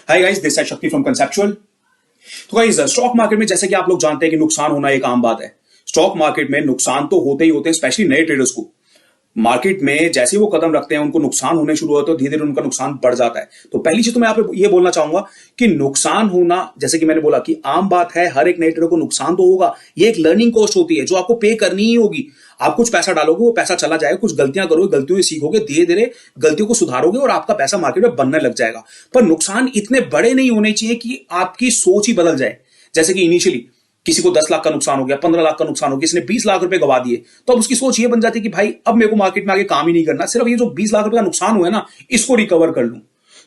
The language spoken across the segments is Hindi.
हाय गाइस, दिस है शक्ति फ्रॉम कंसेप्चुअल। तो गाइस, स्टॉक मार्केट में जैसे कि आप लोग जानते हैं कि नुकसान होना एक आम बात है। स्टॉक मार्केट में नुकसान तो होते ही होते हैं, स्पेशली नए ट्रेडर्स को। मार्केट में जैसे ही वो कदम रखते हैं उनको नुकसान होने शुरू होते हैं, धीरे धीरे उनका नुकसान बढ़ जाता है। तो पहली चीज तो मैं यहाँ पे ये बोलना चाहूंगा कि नुकसान होना, जैसे कि मैंने बोला कि आम बात है, हर एक नए ट्रेडर को नुकसान तो होगा। ये एक लर्निंग कॉस्ट होती है जो आपको पे करनी ही होगी। आप कुछ पैसा डालोगे, वो पैसा चला जाएगा, कुछ गलतियां करोगे, गलतियों से सीखोगे, धीरे धीरे गलतियों को सुधारोगे और आपका पैसा मार्केट में बनने लग जाएगा। पर नुकसान इतने बड़े नहीं होने चाहिए कि आपकी सोच ही बदल जाए। जैसे कि इनिशियली किसी को 10 लाख का नुकसान हो गया, 15 लाख का नुकसान हो गया, किसी ने 20 लाख रुपए गवा दिए, तो अब उसकी सोच ये बन जाती है कि भाई अब मेरे को मार्केट में आगे काम ही नहीं करना, सिर्फ ये जो 20 लाख रुपए का नुकसान हुआ है ना, इसको रिकवर कर लूं।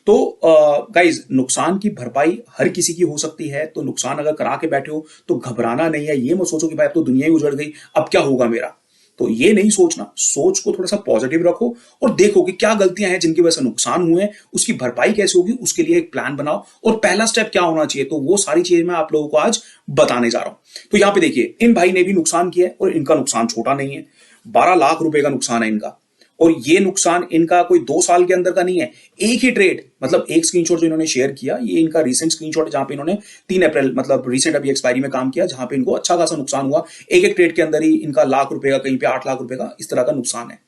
तो गाइज, नुकसान की भरपाई हर किसी की हो सकती है। तो नुकसान अगर करा के बैठे हो तो घबराना नहीं है। ये मत सोचो कि भाई अब तो दुनिया ही उजड़ गई, अब क्या होगा मेरा। तो ये नहीं सोचना, सोच को थोड़ा सा पॉजिटिव रखो और देखो कि क्या गलतियां हैं जिनकी वजह से नुकसान हुए हैं, उसकी भरपाई कैसे होगी, उसके लिए एक प्लान बनाओ और पहला स्टेप क्या होना चाहिए। तो वो सारी चीजें मैं आप लोगों को आज बताने जा रहा हूं। तो यहां पे देखिए, इन भाई ने भी नुकसान किया है और इनका नुकसान छोटा नहीं है। 12 लाख रुपए का नुकसान है इनका। और ये नुकसान इनका कोई 2 साल के अंदर का नहीं है। एक ही ट्रेड, मतलब एक स्क्रीनशॉट जो इन्होंने शेयर किया, ये इनका रीसेंट स्क्रीनशॉट है जहां पे इन्होंने 3 अप्रैल, मतलब रीसेंट अभी एक्सपायरी में काम किया, जहां पे इनको अच्छा खासा नुकसान हुआ। एक एक ट्रेड के अंदर ही इनका लाख रुपए का, कहीं पे 8 लाख रुपए का, इस तरह का नुकसान है।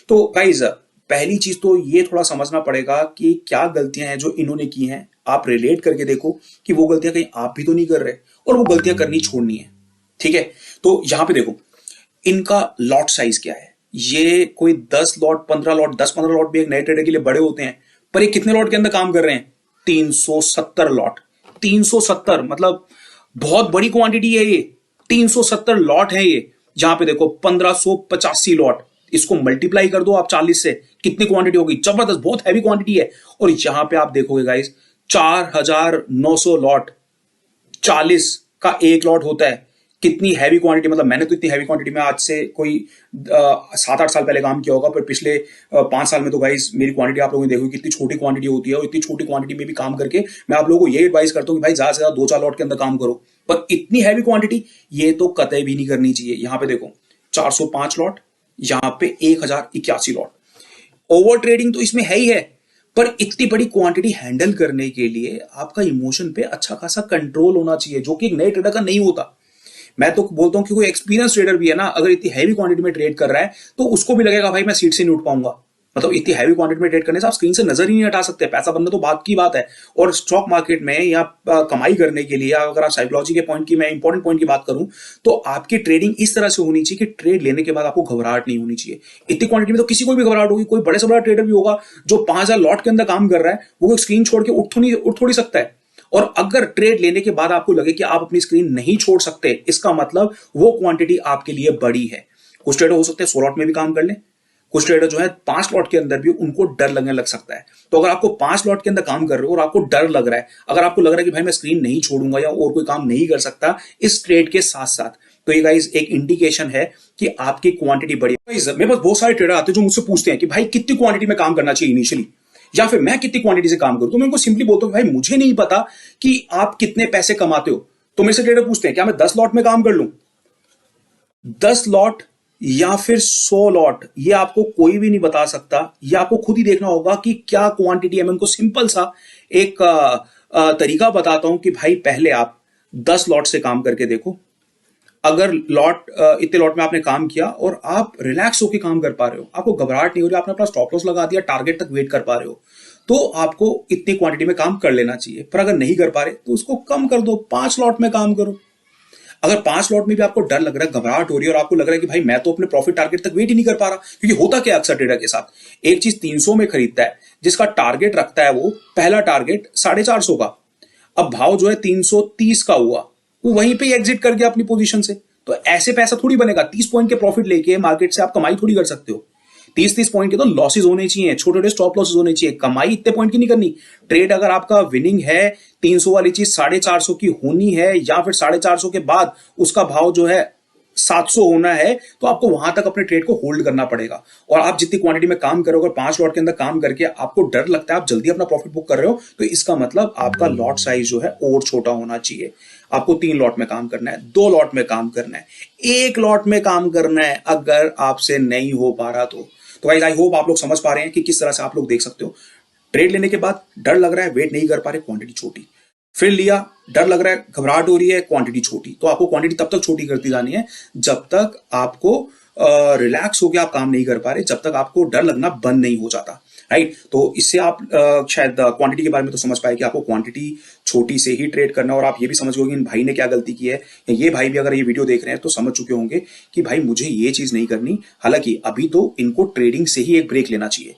तो गाइज, पहली चीज तो ये थोड़ा समझना पड़ेगा कि क्या गलतियां हैं जो इन्होंने की हैं। आप रिलेट करके देखो कि वो गलतियां कहीं आप भी तो नहीं कर रहे, और वो गलतियां करनी छोड़नी है। ठीक है। तो यहां पे देखो, इनका लॉट साइज क्या है। ये कोई 10 लॉट, 15 लॉट, 10-15 लॉट भी एक नए ट्रेडर के लिए बड़े होते हैं। पर ये कितने लॉट के अंदर काम कर रहे हैं? 370 लॉट। 370 मतलब बहुत बड़ी क्वांटिटी है ये। 370 लॉट है ये। जहां पे देखो 1585 लॉट, इसको मल्टीप्लाई कर दो आप 40 से, कितनी क्वांटिटी होगी? जबरदस्त, बहुत हैवी क्वांटिटी है। और यहां पे आप देखोगे गाइस, 4900 लॉट। 40 का एक लॉट होता है। कितनी हैवी क्वांटिटी, मतलब मैंने तो इतनी हैवी क्वांटिटी में आज से कोई 7-8 साल पहले काम किया होगा, पर पिछले 5 साल में तो गाइस मेरी क्वांटिटी आप लोगों ने देखो कितनी छोटी क्वांटिटी होती है। और इतनी छोटी क्वांटिटी में भी काम करके मैं आप लोगों को ये एडवाइस करता हूँ कि भाई ज्यादा से ज्यादा 2-4 लॉट के अंदर काम करो। पर इतनी हैवी क्वांटिटी ये तो कतई भी नहीं करनी चाहिए। यहां पे देखो 405 लॉट, यहां पे 1081 लॉट। ओवर ट्रेडिंग तो इसमें है ही है, पर इतनी बड़ी क्वांटिटी हैंडल करने के लिए आपका इमोशन पे अच्छा खासा कंट्रोल होना चाहिए, जो कि एक नए ट्रेडर का नहीं होता। मैं तो बोलता हूं कि कोई एक्सपीरियंस ट्रेडर भी है ना, अगर इतनी हैवी क्वांटिटी में ट्रेड कर रहा है तो उसको भी लगेगा भाई मैं सीट से नहीं उठ पाऊंगा। मतलब इतनी हैवी क्वांटिटी में ट्रेड करने से आप स्क्रीन से नजर ही नहीं हटा सकते। पैसा बनना तो बात की बात है। और स्टॉक मार्केट में या कमाई करने के लिए, अगर आप साइकोलॉजी के पॉइंट की, मैं इंपॉर्टेंट पॉइंट की बात करूं, तो आपकी ट्रेडिंग इस तरह से होनी चाहिए कि ट्रेड लेने के बाद आपको घबराहट नहीं होनी चाहिए। इतनी क्वांटिटी में तो किसी को भी घबराहट होगी। कोई बड़े से बड़ा ट्रेडर भी होगा जो 5000 लॉट के अंदर काम कर रहा है, वो स्क्रीन छोड़ के उठ थोड़ी सकता है। और अगर ट्रेड लेने के बाद आपको लगे कि आप अपनी स्क्रीन नहीं छोड़ सकते, इसका मतलब वो क्वांटिटी आपके लिए बड़ी है। कुछ ट्रेडर हो सकते हैं 100 लॉट में भी काम कर लें। कुछ ट्रेडर जो है 5 लॉट के अंदर भी उनको डर लगने लग सकता है। तो अगर आपको 5 लॉट के अंदर काम कर रहे हो और आपको डर लग रहा है, अगर आपको लग रहा है कि भाई मैं स्क्रीन नहीं छोड़ूंगा या और कोई काम नहीं कर सकता इस ट्रेड के साथ साथ, तो ये गाइस एक इंडिकेशन है कि आपकी क्वांटिटी बड़ी है। मेरे पास बहुत सारे ट्रेडर आते हैं जो मुझसे पूछते हैं कि भाई कितनी क्वांटिटी में काम करना चाहिए इनिशियली, या फिर मैं कितनी क्वांटिटी से काम करूं। तो मैं उनको सिंपली बोलता हूं भाई मुझे नहीं पता कि आप कितने पैसे कमाते हो। तो मेरे से ट्रेडर पूछते हैं क्या मैं 10 लॉट में काम कर लूं? 10 लॉट या फिर 100 लॉट, ये आपको कोई भी नहीं बता सकता। ये आपको खुद ही देखना होगा कि क्या क्वांटिटी है। मैं उनको सिंपल सा एक तरीका बताता हूं कि भाई पहले आप 10 लॉट से काम करके देखो। अगर लॉट, इतने लॉट में आपने काम किया और आप रिलैक्स होकर काम कर पा रहे हो, आपको घबराहट नहीं हो रही, आपने अपना स्टॉप लॉस लगा दिया, टारगेट तक वेट कर पा रहे हो, तो आपको इतनी क्वांटिटी में काम कर लेना चाहिए। पर अगर नहीं कर पा रहे तो उसको कम कर दो, 5 लॉट में काम करो। अगर 5 लॉट में भी आपको डर लग रहा है, घबराहट हो रही है और आपको लग रहा है कि भाई मैं तो अपने प्रॉफिट टारगेट तक वेट ही नहीं कर पा रहा, क्योंकि होता क्या अक्सर ट्रेडर के साथ, एक चीज 300 में खरीदता है, जिसका टारगेट रखता है वो पहला टारगेट 450 का। अब भाव जो है 330 का हुआ, वो वहीं पे एग्जिट कर गया अपनी पोजीशन से। तो ऐसे पैसा थोड़ी बनेगा। 30 पॉइंट के प्रॉफिट लेके मार्केट से आप कमाई थोड़ी कर सकते हो। 30-30 पॉइंट के तो लॉसेज होने चाहिए, छोटे छोटे स्टॉप लॉसेज होने चाहिए। कमाई इतने पॉइंट की नहीं करनी। ट्रेड अगर आपका विनिंग है, 300 वाली चीज 450 की होनी है, या फिर 450 के बाद उसका भाव जो है 700 होना है, तो आपको वहां तक अपने ट्रेड को होल्ड करना पड़ेगा। और आप जितनी क्वांटिटी में काम करोगे, 5 लॉट के अंदर काम करके आपको डर लगता है, आप जल्दी अपना प्रॉफिट बुक कर रहे हो, तो इसका मतलब आपका लॉट साइज जो है और छोटा होना चाहिए। आपको 3 लॉट में काम करना है, 2 लॉट में काम करना है, 1 लॉट में काम करना है। अगर आपसे नहीं हो पा रहा तो गाइस, आई होप आप लोग समझ पा रहे हैं कि किस तरह से आप लोग देख सकते हो। ट्रेड लेने के बाद डर लग रहा है, वेट नहीं कर पा रहे, क्वांटिटी छोटी। फिर लिया, डर लग रहा है, घबराहट हो रही है, क्वांटिटी छोटी। तो आपको क्वांटिटी तब तक छोटी करती जानी है जब तक आपको रिलैक्स होकर आप काम नहीं कर पा रहे, जब तक आपको डर लगना बंद नहीं हो जाता। राइट, तो इससे आप शायद क्वांटिटी के बारे में तो समझ पाए कि आपको क्वांटिटी छोटी से ही ट्रेड करना, और आप ये भी समझ गए कि इन भाई ने क्या गलती की है, या ये भाई भी अगर ये वीडियो देख रहे हैं तो समझ चुके होंगे कि भाई मुझे ये चीज नहीं करनी। हालांकि अभी तो इनको ट्रेडिंग से ही एक ब्रेक लेना चाहिए।